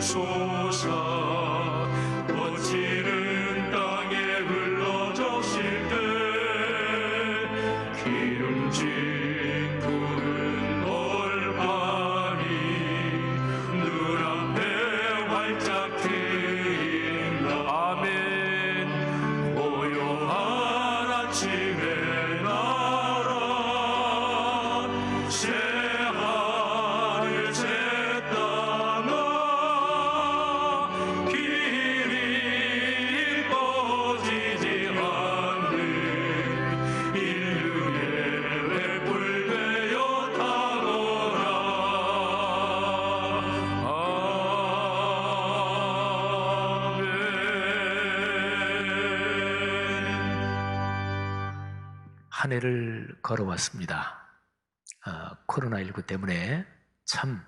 주소서. 꽃지는 땅에 흘러 적실 때 기름진 푸른 돌판이 눈앞에 활짝 트인다. 아멘. 고요한 아침의 나라 새하늘 새 땅아 길이 꺼지지 않는 인류의 횃불 되어 타거라. 한 해를 걸어왔습니다. 코로나19 때문에 참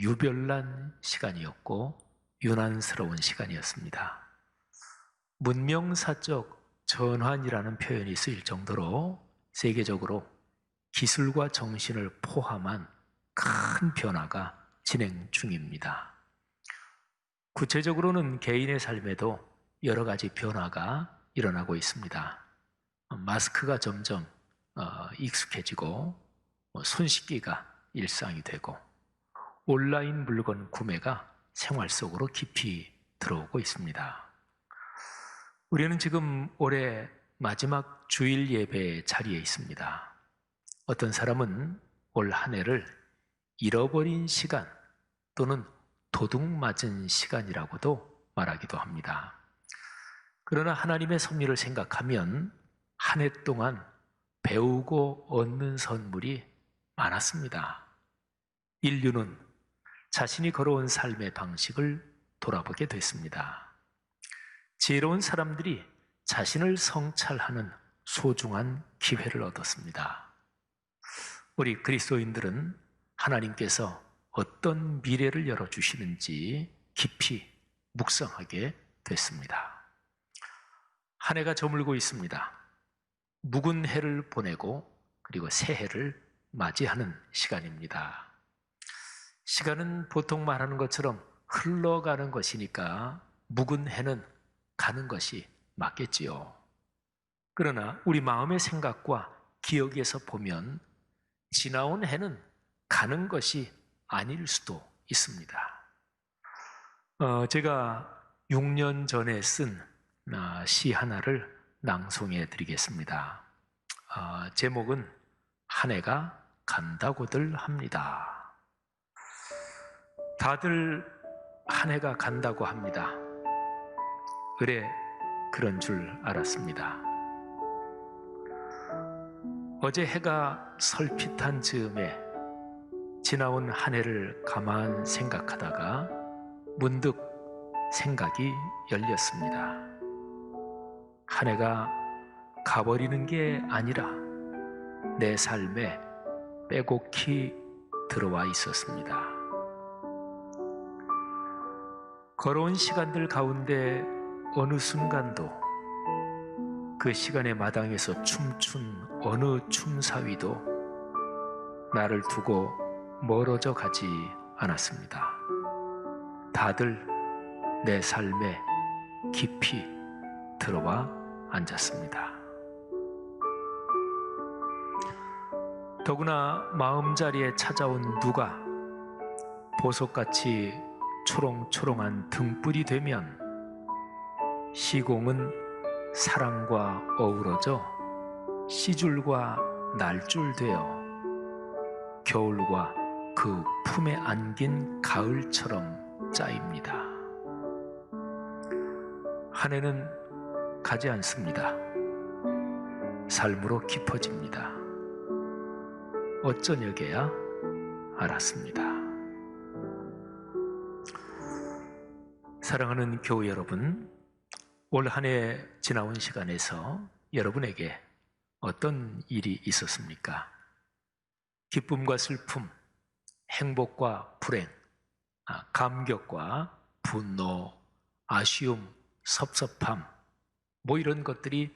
유별난 시간이었고 유난스러운 시간이었습니다. 문명사적 전환이라는 표현이 쓰일 정도로 세계적으로 기술과 정신을 포함한 큰 변화가 진행 중입니다. 구체적으로는 개인의 삶에도 여러 가지 변화가 일어나고 있습니다. 마스크가 점점 익숙해지고 손 씻기가 일상이 되고 온라인 물건 구매가 생활 속으로 깊이 들어오고 있습니다. 우리는 지금 올해 마지막 주일 예배 자리에 있습니다. 어떤 사람은 올 한 해를 잃어버린 시간 또는 도둑 맞은 시간이라고도 말하기도 합니다. 그러나 하나님의 섭리를 생각하면 한 해 동안 배우고 얻는 선물이 많았습니다. 인류는 자신이 걸어온 삶의 방식을 돌아보게 됐습니다. 지혜로운 사람들이 자신을 성찰하는 소중한 기회를 얻었습니다. 우리 그리스도인들은 하나님께서 어떤 미래를 열어주시는지 깊이 묵상하게 됐습니다. 한 해가 저물고 있습니다. 묵은 해를 보내고 그리고 새해를 맞이하는 시간입니다. 시간은 보통 말하는 것처럼 흘러가는 것이니까 묵은 해는 가는 것이 맞겠지요. 그러나 우리 마음의 생각과 기억에서 보면 지나온 해는 가는 것이 아닐 수도 있습니다. 제가 6년 전에 쓴 시 하나를 낭송해 드리겠습니다. 제목은 한 해가 간다고들 합니다. 다들 한 해가 간다고 합니다. 그래, 그런 줄 알았습니다. 어제 해가 설핏한 즈음에 지나온 한 해를 가만 생각하다가 문득 생각이 열렸습니다. 한 해가 가버리는 게 아니라 내 삶에 빼곡히 들어와 있었습니다. 걸어온 시간들 가운데 어느 순간도 그 시간의 마당에서 춤춘 어느 춤사위도 나를 두고 멀어져 가지 않았습니다. 다들 내 삶에 깊이 들어와 앉았습니다. 더구나 마음자리에 찾아온 누가 보석같이 초롱초롱한 등불이 되면 시공은 사랑과 어우러져 시줄과 날줄 되어 겨울과 그 품에 안긴 가을처럼 짜입니다. 한 해는 가지 않습니다. 삶으로 깊어집니다. 어쩌냐게야 알았습니다. 사랑하는 교우 여러분, 올 한 해 지나온 시간에서 여러분에게 어떤 일이 있었습니까? 기쁨과 슬픔, 행복과 불행, 감격과 분노, 아쉬움, 섭섭함, 이런 것들이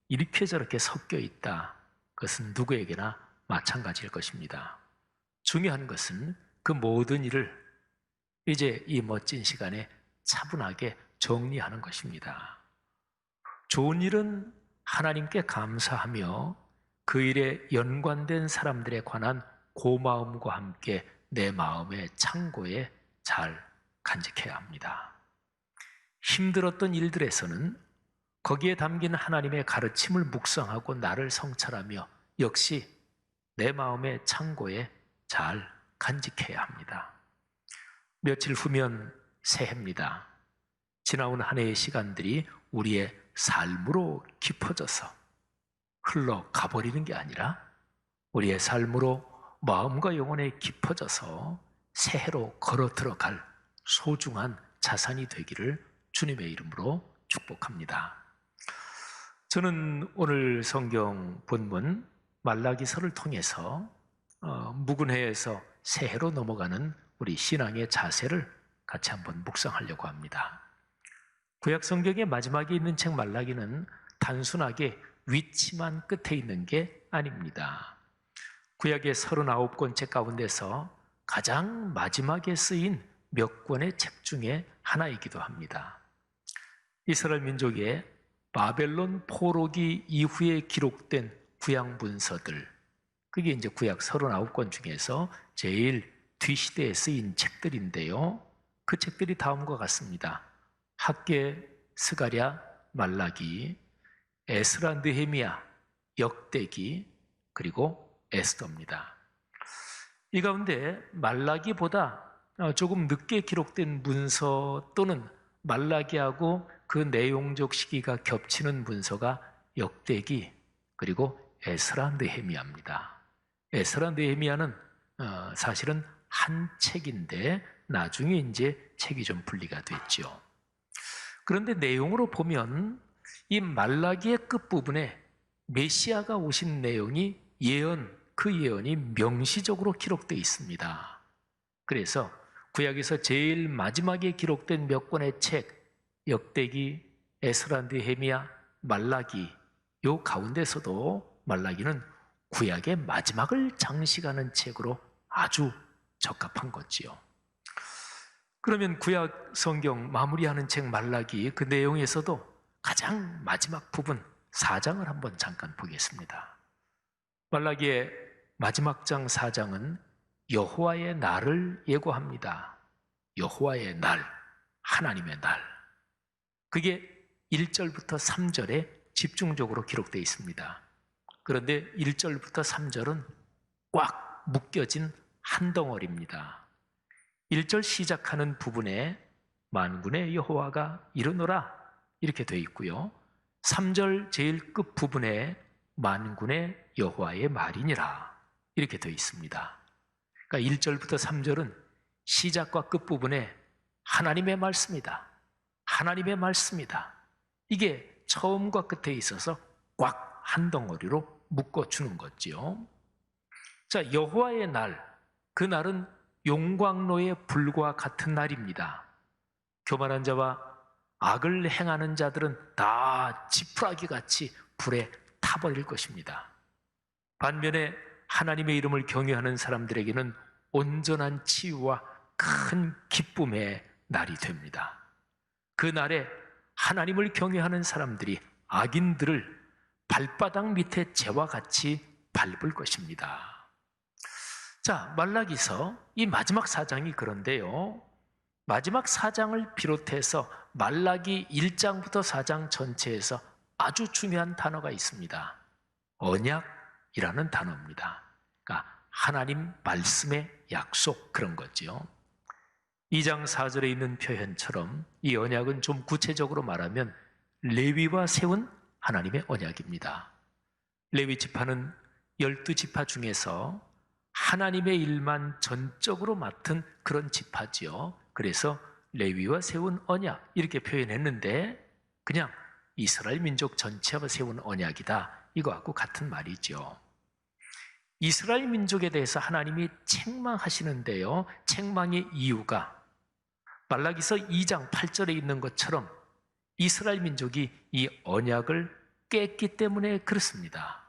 이렇게 저렇게 섞여 있다. 그것은 누구에게나 마찬가지일 것입니다. 중요한 것은 그 모든 일을 이제 이 멋진 시간에 차분하게 정리하는 것입니다. 좋은 일은 하나님께 감사하며 그 일에 연관된 사람들에 관한 고마움과 함께 내 마음의 창고에 잘 간직해야 합니다. 힘들었던 일들에서는 거기에 담긴 하나님의 가르침을 묵상하고 나를 성찰하며 역시 내 마음의 창고에 잘 간직해야 합니다. 며칠 후면 새해입니다. 지나온 한 해의 시간들이 우리의 삶으로 깊어져서 흘러가 버리는 게 아니라 우리의 삶으로 마음과 영혼에 깊어져서 새해로 걸어 들어갈 소중한 자산이 되기를 주님의 이름으로 축복합니다. 저는 오늘 성경 본문 말라기서를 통해서 묵은 해에서 새해로 넘어가는 우리 신앙의 자세를 같이 한번 묵상하려고 합니다. 구약 성경의 마지막에 있는 책 말라기는 단순하게 위치만 끝에 있는 게 아닙니다. 구약의 39권 책 가운데서 가장 마지막에 쓰인 몇 권의 책 중에 하나이기도 합니다. 이스라엘 민족의 바벨론 포로기 이후에 기록된 구약 문서들, 그게 이제 구약 39권 중에서 제일 뒤시대에 쓰인 책들인데요. 그 책들이 다음과 같습니다. 학개, 스가랴, 말라기, 에스라, 느헤미야, 역대기, 그리고 에스더입니다. 이 가운데 말라기보다 조금 늦게 기록된 문서 또는 말라기하고 그 내용적 시기가 겹치는 문서가 역대기 그리고 에스라, 느헤미야입니다. 에스라, 느헤미야는 사실은 한 책인데 나중에 이제 책이 좀 분리가 됐죠. 그런데 내용으로 보면 이 말라기의 끝부분에 메시아가 오신 내용이 그 예언이 명시적으로 기록되어 있습니다. 그래서 구약에서 제일 마지막에 기록된 몇 권의 책, 역대기, 에스라, 느헤미야, 말라기, 요 가운데서도 말라기는 구약의 마지막을 장식하는 책으로 아주 적합한 거지요. 그러면 구약 성경 마무리하는 책 말라기 그 내용에서도 가장 마지막 부분 4장을 한번 잠깐 보겠습니다. 말라기의 마지막 장 4장은 여호와의 날을 예고합니다. 여호와의 날, 하나님의 날. 그게 1절부터 3절에 집중적으로 기록되어 있습니다. 그런데 1절부터 3절은 꽉 묶여진 한 덩어리입니다. 1절 시작하는 부분에 만군의 여호와가 이르노라 이렇게 되어 있고요. 3절 제일 끝 부분에 만군의 여호와의 말이니라 이렇게 되어 있습니다. 그러니까 1절부터 3절은 시작과 끝 부분에 하나님의 말씀이다. 하나님의 말씀이다. 이게 처음과 끝에 있어서 꽉 한 덩어리로 묶어주는 거지요. 자, 여호와의 날, 그 날은 용광로의 불과 같은 날입니다. 교만한 자와 악을 행하는 자들은 다 지푸라기 같이 불에 타버릴 것입니다. 반면에 하나님의 이름을 경외하는 사람들에게는 온전한 치유와 큰 기쁨의 날이 됩니다. 그 날에 하나님을 경외하는 사람들이 악인들을 발바닥 밑에 재와 같이 밟을 것입니다. 자, 말라기서 이 마지막 4장이 그런데요. 마지막 4장을 비롯해서 말라기 1장부터 4장 전체에서 아주 중요한 단어가 있습니다. 언약이라는 단어입니다. 그러니까 하나님 말씀의 약속, 그런 거죠. 2장 4절에 있는 표현처럼 이 언약은 좀 구체적으로 말하면 레위와 세운 하나님의 언약입니다. 레위 지파는 12지파 중에서 하나님의 일만 전적으로 맡은 그런 지파지요. 그래서 레위와 세운 언약 이렇게 표현했는데 그냥 이스라엘 민족 전체와 세운 언약이다. 이거하고 같은 말이죠. 이스라엘 민족에 대해서 하나님이 책망하시는데요. 책망의 이유가 말라기서 2장 8절에 있는 것처럼 이스라엘 민족이 이 언약을 깼기 때문에 그렇습니다.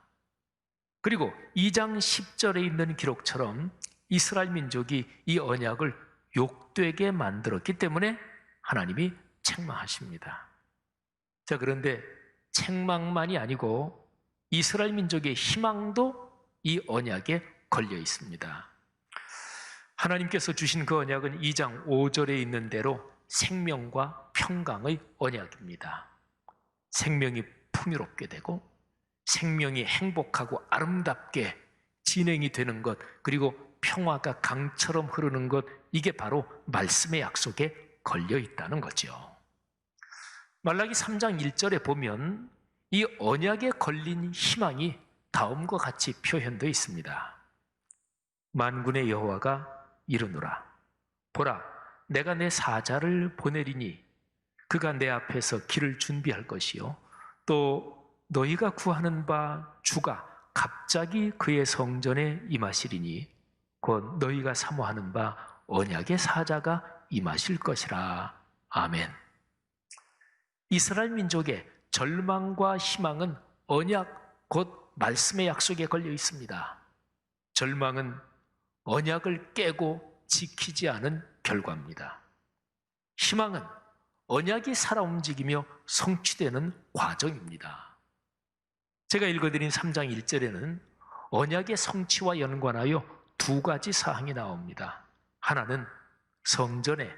그리고 2장 10절에 있는 기록처럼 이스라엘 민족이 이 언약을 욕되게 만들었기 때문에 하나님이 책망하십니다. 자, 그런데 책망만이 아니고 이스라엘 민족의 희망도 이 언약에 걸려 있습니다. 하나님께서 주신 그 언약은 2장 5절에 있는 대로 생명과 평강의 언약입니다. 생명이 풍요롭게 되고 생명이 행복하고 아름답게 진행이 되는 것, 그리고 평화가 강처럼 흐르는 것, 이게 바로 말씀의 약속에 걸려 있다는 거죠. 말라기 3장 1절에 보면 이 언약에 걸린 희망이 다음과 같이 표현되어 있습니다. 만군의 여호와가 이르노라. 보라, 내가 내 사자를 보내리니 그가 내 앞에서 길을 준비할 것이요, 또 너희가 구하는 바 주가 갑자기 그의 성전에 임하시리니 곧 너희가 사모하는 바 언약의 사자가 임하실 것이라. 아멘. 이스라엘 민족의 절망과 희망은 언약, 곧 말씀의 약속에 걸려 있습니다. 절망은 언약을 깨고 지키지 않은 결과입니다. 희망은 언약이 살아 움직이며 성취되는 과정입니다. 제가 읽어드린 3장 1절에는 언약의 성취와 연관하여 두 가지 사항이 나옵니다. 하나는 성전에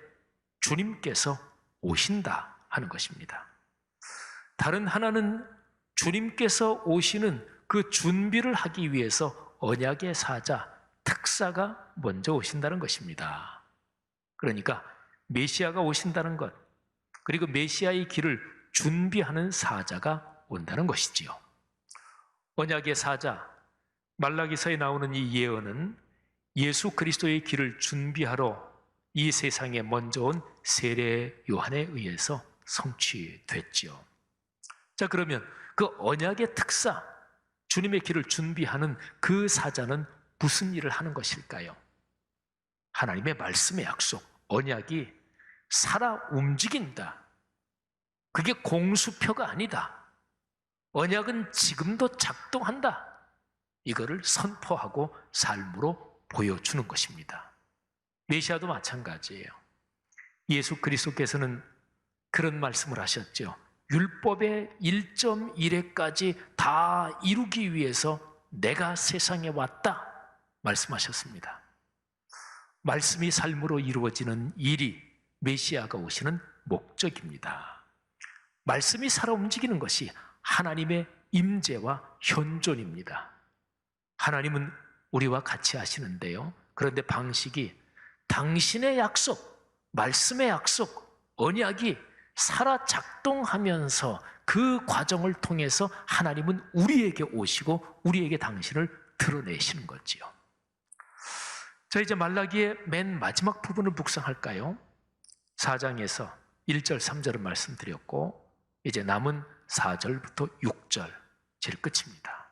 주님께서 오신다 하는 것입니다. 다른 하나는 주님께서 오시는 그 준비를 하기 위해서 언약의 사자, 특사가 먼저 오신다는 것입니다. 그러니까 메시아가 오신다는 것, 그리고 메시아의 길을 준비하는 사자가 온다는 것이지요. 언약의 사자, 말라기서에 나오는 이 예언은 예수 그리스도의 길을 준비하러 이 세상에 먼저 온 세례 요한에 의해서 성취됐지요. 자, 그러면 그 언약의 특사, 주님의 길을 준비하는 그 사자는 무슨 일을 하는 것일까요? 하나님의 말씀의 약속, 언약이 살아 움직인다. 그게 공수표가 아니다. 언약은 지금도 작동한다. 이거를 선포하고 삶으로 보여주는 것입니다. 메시아도 마찬가지예요. 예수 그리스도께서는 그런 말씀을 하셨죠. 율법의 1.1회까지 다 이루기 위해서 내가 세상에 왔다 말씀하셨습니다. 말씀이 삶으로 이루어지는 일이 메시아가 오시는 목적입니다. 말씀이 살아 움직이는 것이 하나님의 임재와 현존입니다. 하나님은 우리와 같이 하시는데요. 그런데 방식이 당신의 약속, 말씀의 약속, 언약이 살아 작동하면서 그 과정을 통해서 하나님은 우리에게 오시고 우리에게 당신을 드러내시는 거지요. 자, 이제 말라기의 맨 마지막 부분을 묵상할까요? 4장에서 1절, 3절은 말씀드렸고 이제 남은 4절부터 6절, 제일 끝입니다.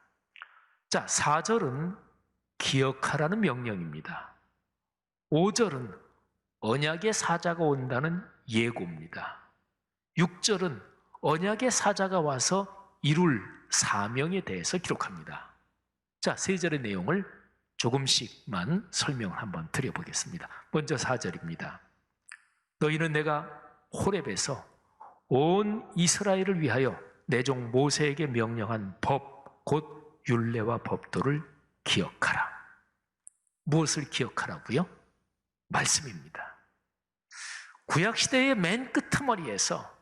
자, 4절은 기억하라는 명령입니다. 5절은 언약의 사자가 온다는 예고입니다. 6절은 언약의 사자가 와서 이룰 사명에 대해서 기록합니다. 자, 3절의 내용을 조금씩만 설명을 한번 드려보겠습니다. 먼저 4절입니다. 너희는 내가 호렙에서 온 이스라엘을 위하여 내 종 모세에게 명령한 법, 곧 율례와 법도를 기억하라. 무엇을 기억하라고요? 말씀입니다. 구약시대의 맨 끄트머리에서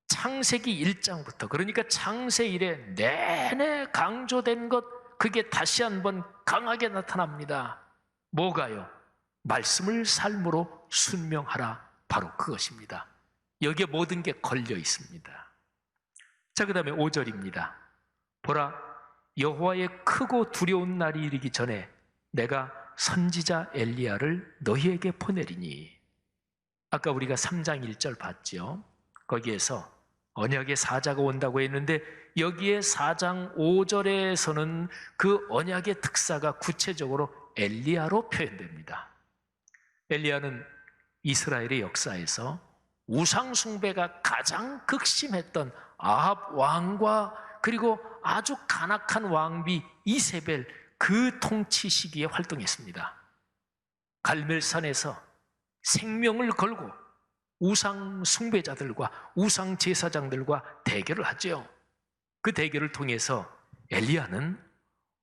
창세기 1장부터, 그러니까 창세 이래 내내 강조된 것, 그게 다시 한번 강하게 나타납니다. 뭐가요? 말씀을 삶으로 순명하라. 바로 그것입니다. 여기에 모든 게 걸려 있습니다. 자, 그 다음에 5절입니다. 보라, 여호와의 크고 두려운 날이 이르기 전에 내가 선지자 엘리야를 너희에게 보내리니. 아까 우리가 3장 1절 봤죠? 거기에서 언약의 사자가 온다고 했는데 여기에 4장 5절에서는 그 언약의 특사가 구체적으로 엘리야로 표현됩니다. 엘리야는 이스라엘의 역사에서 우상 숭배가 가장 극심했던 아합 왕과 그리고 아주 간악한 왕비 이세벨, 그 통치 시기에 활동했습니다. 갈멜산에서 생명을 걸고 우상 숭배자들과 우상 제사장들과 대결을 하죠. 그 대결을 통해서 엘리야는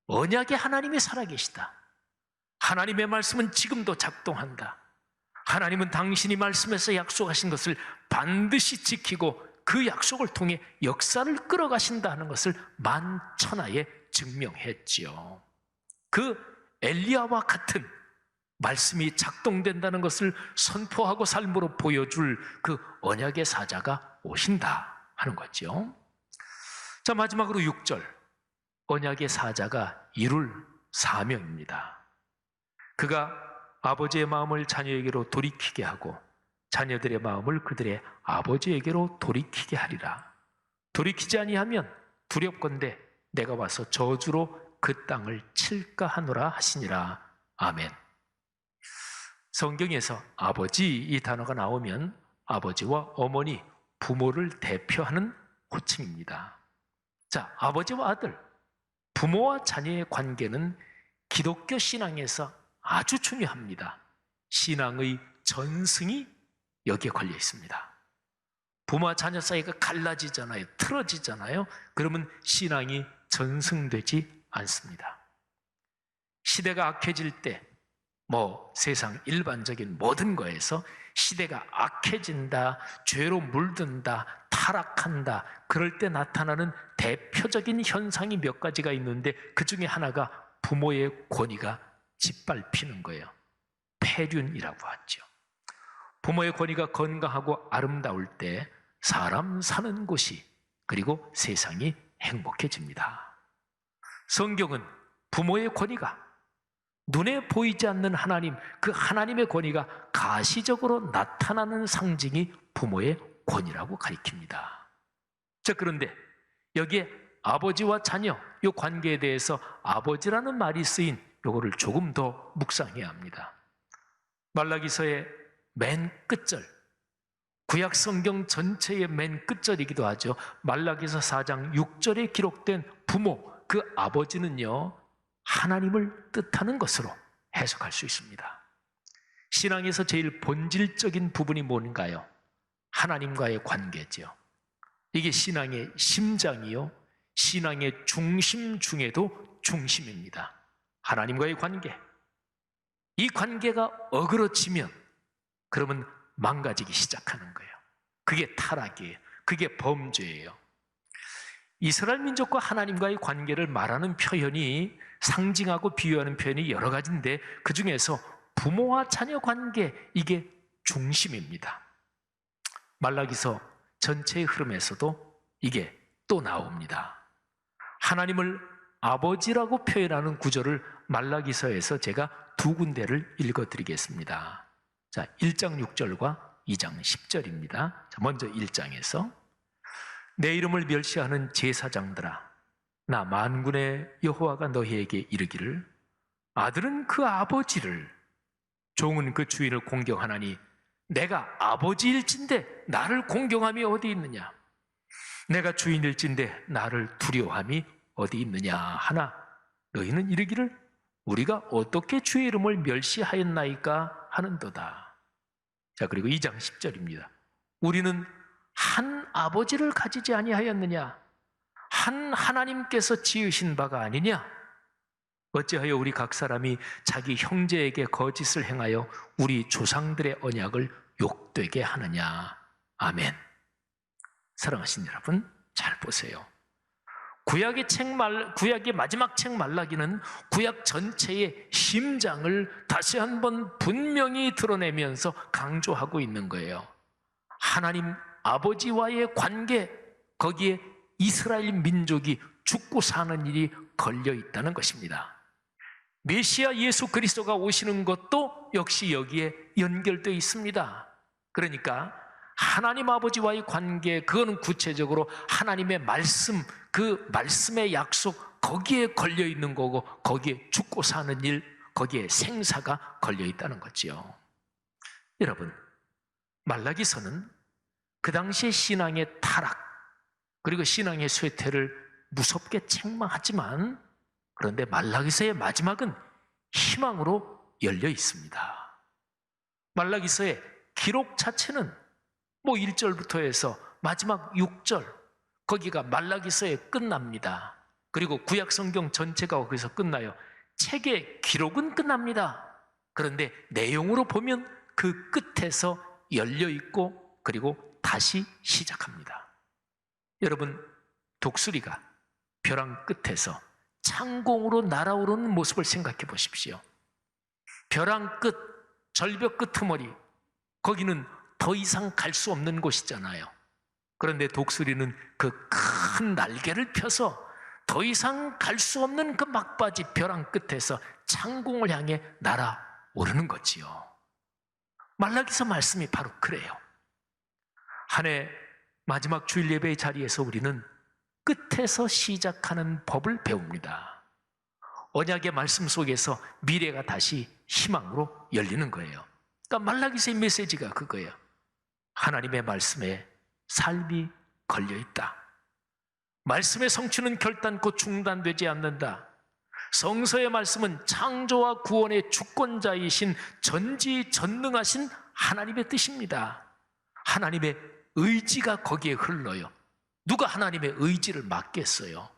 언약의 하나님이 살아계시다. 하나님의 말씀은 지금도 작동한다. 하나님은 당신이 말씀에서 약속하신 것을 반드시 지키고 그 약속을 통해 역사를 끌어가신다는 것을 만천하에 증명했지요. 그 엘리야와 같은 말씀이 작동된다는 것을 선포하고 삶으로 보여줄 그 언약의 사자가 오신다 하는 거죠. 자, 마지막으로 6절. 언약의 사자가 이룰 사명입니다. 그가 아버지의 마음을 자녀에게로 돌이키게 하고 자녀들의 마음을 그들의 아버지에게로 돌이키게 하리라. 돌이키지 아니하면 두렵건대 내가 와서 저주로 그 땅을 칠까 하노라 하시니라. 아멘. 성경에서 아버지 이 단어가 나오면 아버지와 어머니, 부모를 대표하는 호칭입니다. 자, 아버지와 아들, 부모와 자녀의 관계는 기독교 신앙에서 아주 중요합니다. 신앙의 전승이 여기에 걸려 있습니다. 부모와 자녀 사이가 갈라지잖아요. 틀어지잖아요. 그러면 신앙이 전승되지 않습니다. 시대가 악해질 때 세상 일반적인 모든 거에서 시대가 악해진다, 죄로 물든다, 타락한다, 그럴 때 나타나는 대표적인 현상이 몇 가지가 있는데 그 중에 하나가 부모의 권위가 짓밟히는 거예요. 폐륜이라고 하죠. 부모의 권위가 건강하고 아름다울 때 사람 사는 곳이 그리고 세상이 행복해집니다. 성경은 부모의 권위가 눈에 보이지 않는 하나님, 그 하나님의 권위가 가시적으로 나타나는 상징이 부모의 권위라고 가리킵니다. 자, 그런데 여기에 아버지와 자녀, 이 관계에 대해서 아버지라는 말이 쓰인 요거를 조금 더 묵상해야 합니다. 말라기서의 맨 끝절, 구약 성경 전체의 맨 끝절이기도 하죠. 말라기서 4장 6절에 기록된 부모, 그 아버지는요, 하나님을 뜻하는 것으로 해석할 수 있습니다. 신앙에서 제일 본질적인 부분이 뭔가요? 하나님과의 관계죠. 이게 신앙의 심장이요, 신앙의 중심 중에도 중심입니다. 하나님과의 관계. 이 관계가 어그러지면 그러면 망가지기 시작하는 거예요. 그게 타락이에요. 그게 범죄예요. 이스라엘 민족과 하나님과의 관계를 말하는 표현이, 상징하고 비유하는 표현이 여러 가지인데 그 중에서 부모와 자녀 관계, 이게 중심입니다. 말라기서 전체의 흐름에서도 이게 또 나옵니다. 하나님을 아버지라고 표현하는 구절을 말라기서에서 제가 두 군데를 읽어드리겠습니다. 자, 1장 6절과 2장 10절입니다. 자, 먼저 1장에서 내 이름을 멸시하는 제사장들아, 나 만군의 여호와가 너희에게 이르기를 아들은 그 아버지를, 종은 그 주인을 공경하나니 내가 아버지일진데 나를 공경함이 어디 있느냐? 내가 주인일진데 나를 두려워함이 어디 있느냐 하나 너희는 이르기를 우리가 어떻게 주의 이름을 멸시하였나이까 하는도다. 자, 그리고 2장 10절입니다. 우리는 한 아버지를 가지지 아니하였느냐? 한 하나님께서 지으신 바가 아니냐? 어찌하여 우리 각 사람이 자기 형제에게 거짓을 행하여 우리 조상들의 언약을 욕되게 하느냐? 아멘. 사랑하신 여러분, 잘 보세요. 구약의 마지막 책 말라기는 구약 전체의 심장을 다시 한번 분명히 드러내면서 강조하고 있는 거예요. 하나님 아버지와의 관계, 거기에 이스라엘 민족이 죽고 사는 일이 걸려 있다는 것입니다. 메시아 예수 그리스도가 오시는 것도 역시 여기에 연결되어 있습니다. 그러니까 하나님 아버지와의 관계, 그거는 구체적으로 하나님의 말씀, 그 말씀의 약속, 거기에 걸려 있는 거고, 거기에 죽고 사는 일, 거기에 생사가 걸려 있다는 거지요. 여러분, 말라기서는 그 당시의 신앙의 타락, 그리고 신앙의 쇠퇴를 무섭게 책망하지만, 그런데 말라기서의 마지막은 희망으로 열려 있습니다. 말라기서의 기록 자체는 뭐 1절부터 해서 마지막 6절, 거기가 말라기서에 끝납니다. 그리고 구약 성경 전체가 거기서 끝나요. 책의 기록은 끝납니다. 그런데 내용으로 보면 그 끝에서 열려 있고 그리고 다시 시작합니다. 여러분, 독수리가 벼랑 끝에서 창공으로 날아오르는 모습을 생각해 보십시오. 벼랑 끝, 절벽 끄트머리, 거기는 더 이상 갈 수 없는 곳이잖아요. 그런데 독수리는 그 큰 날개를 펴서 더 이상 갈 수 없는 그 막바지 벼랑 끝에서 창공을 향해 날아오르는 거지요. 말라기서 말씀이 바로 그래요. 한 해 마지막 주일 예배의 자리에서 우리는 끝에서 시작하는 법을 배웁니다. 언약의 말씀 속에서 미래가 다시 희망으로 열리는 거예요. 그러니까 말라기서의 메시지가 그거예요. 하나님의 말씀에 삶이 걸려있다. 말씀의 성취는 결단코 중단되지 않는다. 성서의 말씀은 창조와 구원의 주권자이신 전지전능하신 하나님의 뜻입니다. 하나님의 의지가 거기에 흘러요. 누가 하나님의 의지를 막겠어요?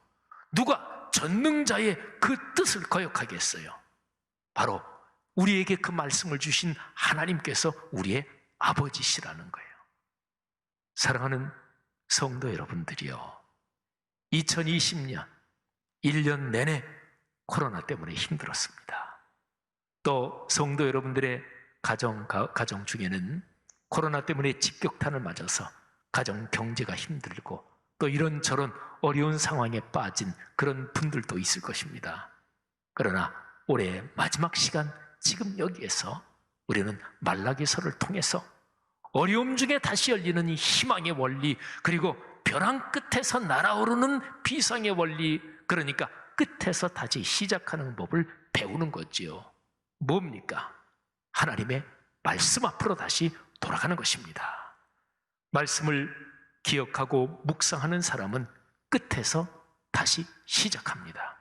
누가 전능자의 그 뜻을 거역하겠어요? 바로 우리에게 그 말씀을 주신 하나님께서 우리의 아버지시라는 거예요. 사랑하는 성도 여러분들이요, 2020년 1년 내내 코로나 때문에 힘들었습니다. 또 성도 여러분들의 가정 중에는 코로나 때문에 직격탄을 맞아서 가정 경제가 힘들고 또 이런저런 어려운 상황에 빠진 그런 분들도 있을 것입니다. 그러나 올해 마지막 시간, 지금 여기에서 우리는 말라기서를 통해서 어려움 중에 다시 열리는 이 희망의 원리, 그리고 벼랑 끝에서 날아오르는 비상의 원리, 그러니까 끝에서 다시 시작하는 법을 배우는 거지요. 뭡니까? 하나님의 말씀 앞으로 다시 돌아가는 것입니다. 말씀을 기억하고 묵상하는 사람은 끝에서 다시 시작합니다.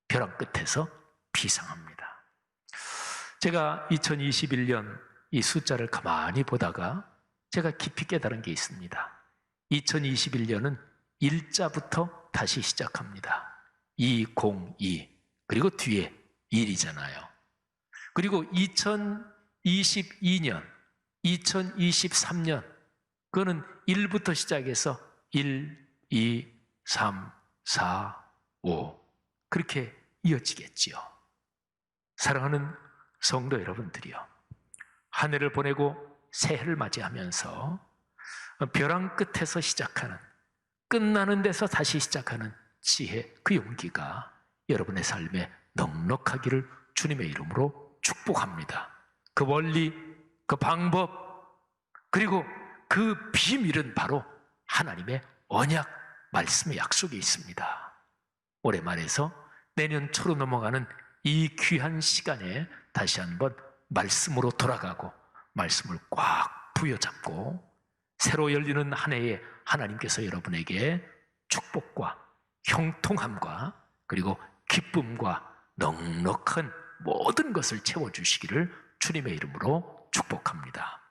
벼랑 끝에서 비상합니다. 제가 2021년 이 숫자를 가만히 보다가 제가 깊이 깨달은 게 있습니다. 2021년은 일자부터 다시 시작합니다. 202, 그리고 뒤에 1이잖아요. 그리고 2022년, 2023년, 그거는 1부터 시작해서 1, 2, 3, 4, 5 그렇게 이어지겠지요. 사랑하는 성도 여러분들이요, 한 해를 보내고 새해를 맞이하면서 벼랑 끝에서 시작하는, 끝나는 데서 다시 시작하는 지혜, 그 용기가 여러분의 삶에 넉넉하기를 주님의 이름으로 축복합니다. 그 원리, 그 방법, 그리고 그 비밀은 바로 하나님의 언약 말씀의 약속에 있습니다. 올해 말에서 내년 초로 넘어가는 이 귀한 시간에 다시 한번 말씀으로 돌아가고 말씀을 꽉 부여잡고 새로 열리는 한 해에 하나님께서 여러분에게 축복과 형통함과 그리고 기쁨과 넉넉한 모든 것을 채워주시기를 주님의 이름으로 축복합니다.